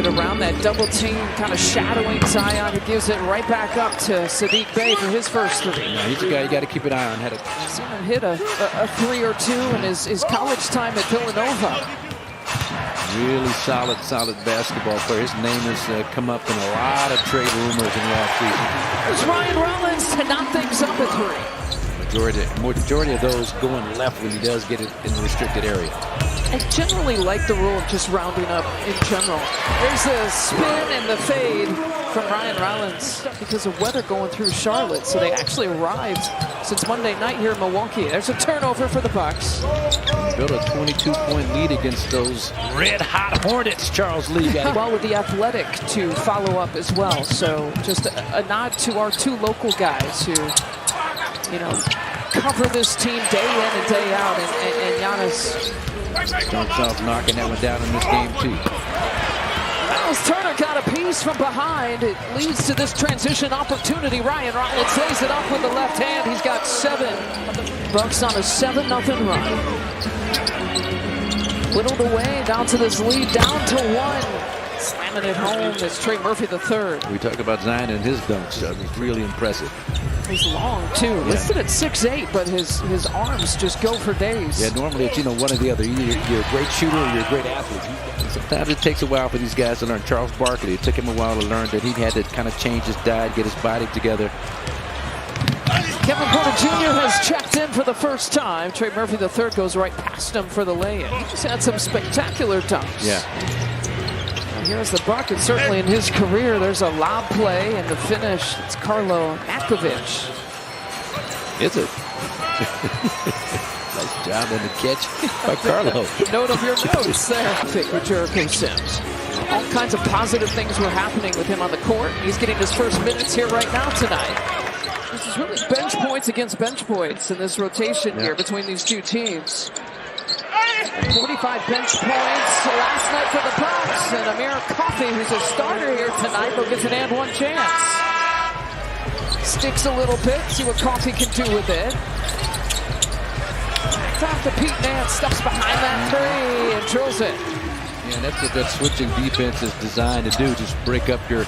around that double team, kind of shadowing Zion, who gives it right back up to Saddiq Bey for his first three. Yeah, he's a guy you got to keep an eye on. I've seen him hit a three or two in his college time at Villanova. Really solid basketball player. His name has come up in a lot of trade rumors in the offseason. There's Ryan Rollins to knock things up at three. Majority of those going left when he does get it in the restricted area. I generally like the rule of just rounding up in general. There's the spin and the fade from Ryan Rollins because of weather going through Charlotte. So they actually arrived since Monday night here in Milwaukee. There's a turnover for the Bucks. Built a 22-point lead against those red-hot Hornets, Charles Lee. Well, with the Athletic to follow up as well. So just a nod to our two local guys who, you know, cover this team day in and day out. And Giannis jumps off, knocking that one down in this game, too. Miles Turner got a piece from behind. It leads to this transition opportunity. Ryan Rollins lays it up with the left hand. He's got 7. Bucks on a 7-0 run. Whittled away down to this lead, down to 1. Slamming it home is Trey Murphy III. We talk about Zion and his dunks. It's really impressive. He's long, too. Yeah. Listed at 6'8", but his arms just go for days. Yeah, normally it's, one or the other. You're a great shooter or you're a great athlete. Sometimes it takes a while for these guys to learn. Charles Barkley, it took him a while to learn that he had to kind of change his diet, get his body together. Kevin Porter Jr. has checked in for the first time. Trey Murphy III goes right past him for the lay-in. He just had some spectacular dunks. Yeah. Here's the bucket, certainly in his career. There's a lob play, and the finish, it's Carlo Makovic. Is it? Nice job on the catch by Carlo. Note of your notes there. Pick with Jericho Sims. All kinds of positive things were happening with him on the court. He's getting his first minutes here right now tonight. This is really bench points against bench points in this rotation here between these two teams. 45 bench points last night for the Bucks, and Amir Coffey, who's a starter here tonight, will get an and one chance. Sticks a little bit, see what Coffey can do with it. Back to Pete Nance, steps behind that three and drills it. Yeah, that's what that switching defense is designed to do, just break up your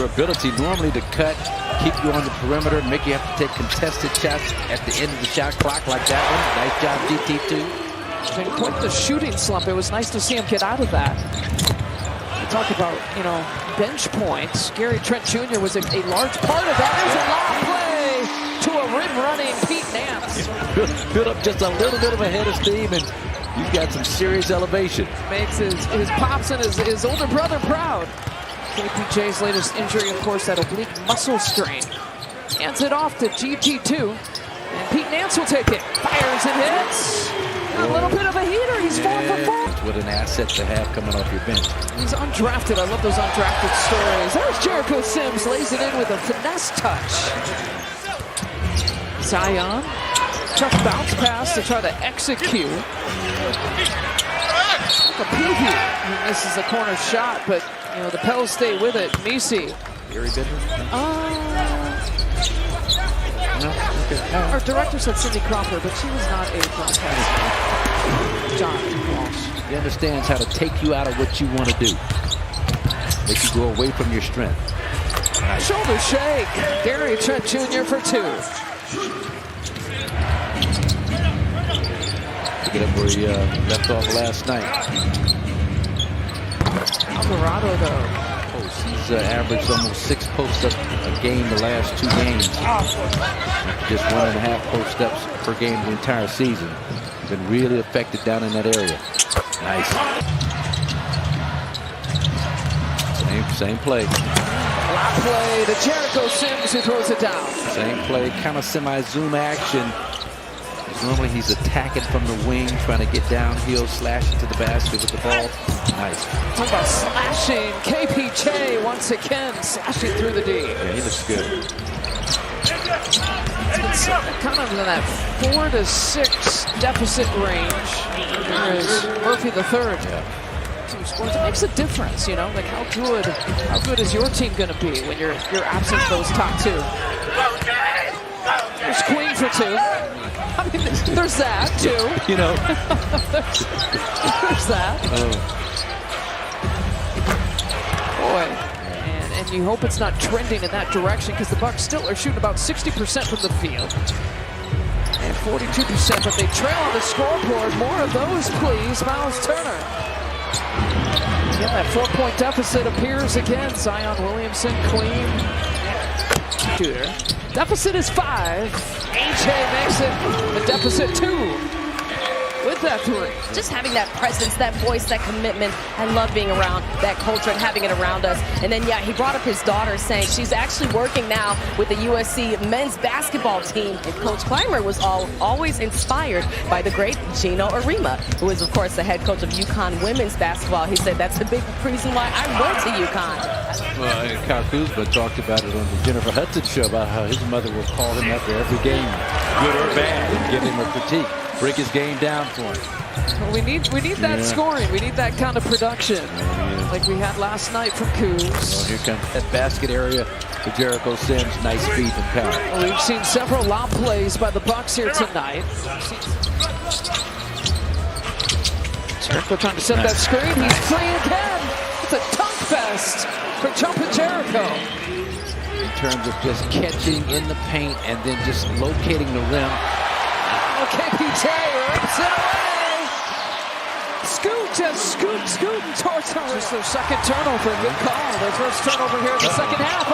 ability normally to cut, keep you on the perimeter, make you have to take contested shots at the end of the shot clock like that one. Nice job, GT2. It's been quite the shooting slump. It was nice to see him get out of that. We talk about, bench points. Gary Trent Jr. was a large part of that. There's a long play to a rim-running Pete Nance. Built up just a little bit of a head of steam, and you've got some serious elevation. Makes his pops and his older brother proud. KPJ's latest injury, of course, that oblique muscle strain. Hands it off to GT2. And Pete Nance will take it. Fires and hits. A little bit of a heater. He's 4 for 4. What an asset to have coming off your bench. He's undrafted. I love those undrafted stories. There's Jericho Sims. Lays it in with a finesse touch. Zion. Tough bounce pass to try to execute. Like a preview. He misses the corner shot, but the Pels stay with it. Nisi. Gary Bittner? No? Okay. Our director said Cindy Crawford, but she was not a broadcaster. John Walsh. He understands how to take you out of what you want to do. Make you go away from your strength. Nice. Shoulder shake. Gary Trent Jr. for 2. Pick it up where he left off last night. Alvarado, though. He's averaged almost 6 post-ups a game the last 2 games. Just 1.5 post-ups per game the entire season. Been really effective down in that area. Nice. Same play. Lob play to Jericho Sims, who throws it down. Same play, kind of semi-zoom action. Normally he's attacking from the wing, trying to get downhill, slashing to the basket with the ball. Nice. Talk about slashing. KPJ once again slashing through the D. Yeah, he looks good. It's kind of in that 4 to 6 deficit range. There is Murphy III. Yeah. 2 scores. It makes a difference, like how good is your team going to be when you're absent those top 2. There's Queen for 2. I mean, there's that, too. there's that. and you hope it's not trending in that direction because the Bucks still are shooting about 60% from the field. And 42%, but they trail on the scoreboard. More of those, please. Miles Turner. Yeah, that 4-point deficit appears again. Zion Williamson, clean shooter. Deficit is 5. AJ makes it the deficit 2. With that 3. Just having that presence, that voice, that commitment. I love being around that culture and having it around us. And then, yeah, he brought up his daughter, saying she's actually working now with the USC men's basketball team. And Coach Clymer was always inspired by the great Gino Arima, who is, of course, the head coach of UConn women's basketball. He said that's the big reason why I went to UConn. Well, Kyle Kuzma talked about it on the Jennifer Hudson show about how his mother will call him after every game, good or bad, and give him a critique. Break his game down for him. Well, we need that scoring. We need that kind of production, like we had last night from Kuz. Well, here comes that basket area for Jericho Sims. Nice speed and power. Well, we've seen several lob plays by the Bucks here tonight. Jericho trying to set that screen. He's free again. It's a dunk fest for Jumpin' Jericho. In terms of just catching in the paint and then just locating the rim. KPJ rips it away. Scooting towards her. Just their second turnover. Good call. Their first turnover here in the second half.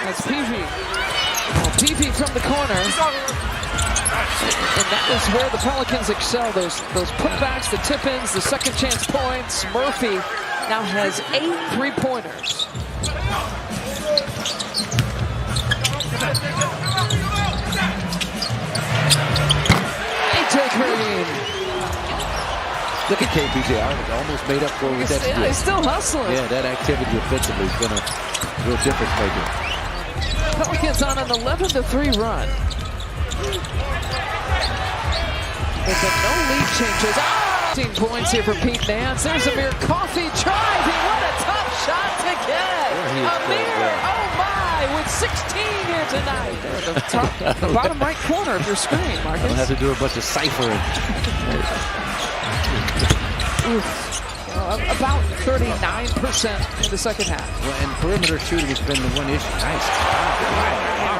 That's Peavy. Peavy from the corner. And that is where the Pelicans excel. Those putbacks, the tip-ins, the second chance points. Murphy now has 8 3-pointers. Look at KPJ, almost made up for it with that steal. He's still hustling. Yeah, that activity offensively has been a real difference maker. Pelicans on an 11-3 run. With the no lead changes. 15 points here for Pete Nance. There's Amir Coffey driving. What a tough shot to get. Amir, oh my, with 16 here tonight. The bottom right corner of your screen, Marcus. I'll have to do a bunch of ciphering. About 39% in the second half. Well, and perimeter shooting has been the one issue. Nice.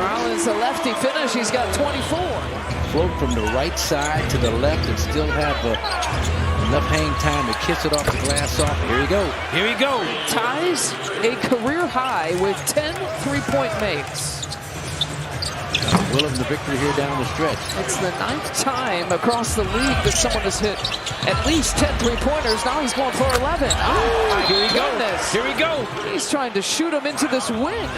Rollins, the lefty finish. He's got 24. Float from the right side to the left and still have enough hang time to kiss it off the glass off. Here you go. Here you go. Ties a career high with 10 3-point makes. Will of the victory here down the stretch. It's the 9th time across the league that someone has hit at least 10 3-pointers. Now he's going for 11. Oh, here we go. Here we go. He's trying to shoot him into this win.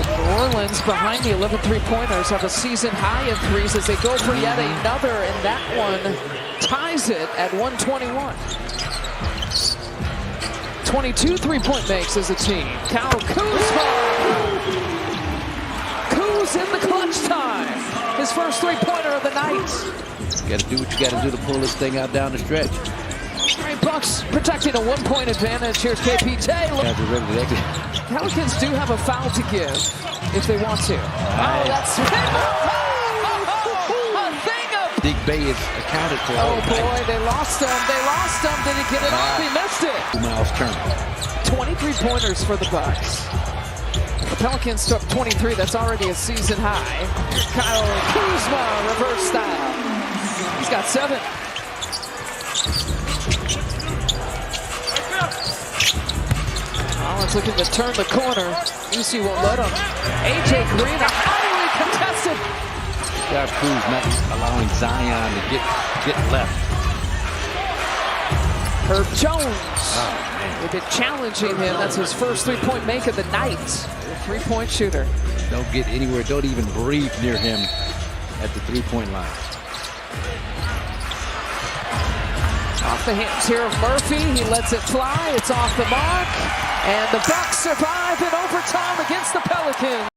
New Orleans behind the 11 3-pointers have a season high in threes as they go for yet another, and that one ties it at 121. 22 3-point makes as a team. Kyle Kuzma. Kuz in the clutch time. His first 3-pointer of the night. You got to do what you got to do to pull this thing out down the stretch. All right, Bucks protecting a 1-point advantage. Here's KPJ. Pelicans do have a foul to give if they want to. Oh, that's a thing of. Dick Bay is accounted for. Oh boy, they lost him. Did he get it off? He missed it. Miles Turner. 23 pointers for the Bucks. The Pelicans took 23. That's already a season high. Kyle Kuzma, reverse style. He's got 7. Rollins looking to turn the corner. UC won't let him. AJ Green, a highly contested. Scott Cruz not allowing Zion to get left. Herb Jones. They've been challenging him. That's his first 3-point make of the night. A 3-point shooter. Don't get anywhere. Don't even breathe near him at the 3-point line. Off the hands here of Murphy. He lets it fly. It's off the mark. And the Bucks survive in overtime against the Pelicans.